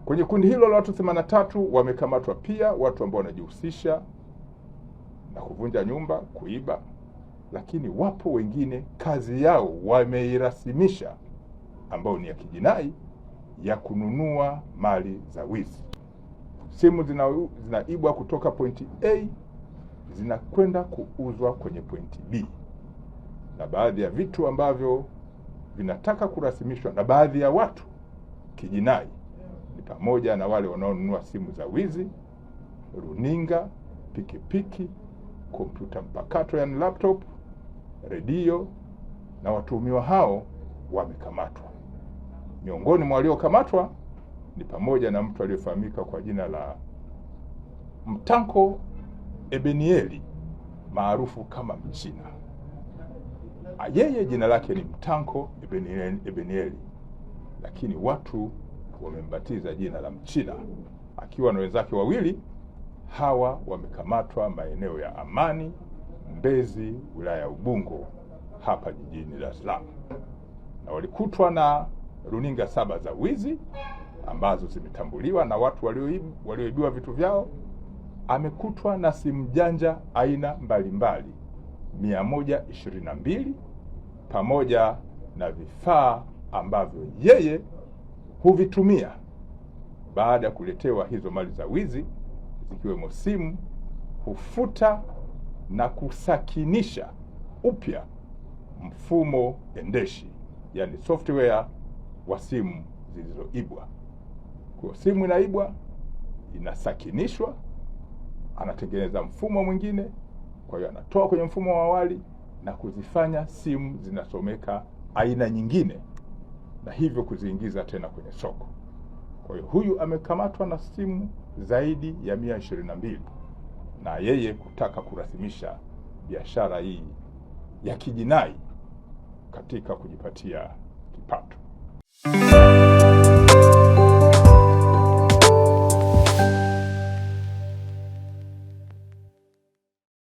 Kwenye kundi hilo la watu 83 wamekamatwa pia watu ambao wanajihusisha na kuvunja nyumba, kuiba, lakini wapo wengine kazi yao wameirasimisha ambao ni ya kijinai ya kununua mali za wizi. Simu zinaibwa kutoka pointi A zinakwenda kuuzwa kwenye pointi B, na baadhi ya vitu ambavyo vinataka kurasimishwa na baadhi ya watu kijinai ni pamoja na wale wanaonunua simu za wizi, runinga, pikipiki, kompyuta mpakato yani laptop, redio, na watuhumiwa hao wamekamatwa. Miongoni mwa waliokamatwa ni pamoja na mtu aliyefahamika kwa jina la Mtanko Ebenieli maarufu kama Mchina. Yeye jina lake ni Mtanko Ebenieli, lakini watu wamembatiza jina la Mchina, akiwa na wenzake wawili. Hawa wamekamatwa maeneo ya Amani, Mbezi, wilaya ya Ubungo hapa jijini Dar es Salaam, na walikutwa na runinga 7 za wizi ambazo zimetambuliwa na watu walioibiwa vitu vyao. Amekutwa na simu janja aina mbalimbali 122 pamoja na vifaa ambavyo yeye huvitumia baada ya kuletewa hizo mali za wizi, zikiwemo simu. Hufuta na kusakinisha upya mfumo endeshi, yani software wa simu zilizoibwa. Kwa simu inaibwa, inasakinishwa, anatengeneza mfumo mwingine, kwa hiyo anatoa kwenye mfumo wa awali na kuzifanya simu zinasomeka aina nyingine, na hivyo kuziingiza tena kwenye soko. Kwa hiyo huyu amekamatwa na simu zaidi ya 122, na yeye kutaka kurasimisha biashara hii ya kijinai katika kujipatia kipato.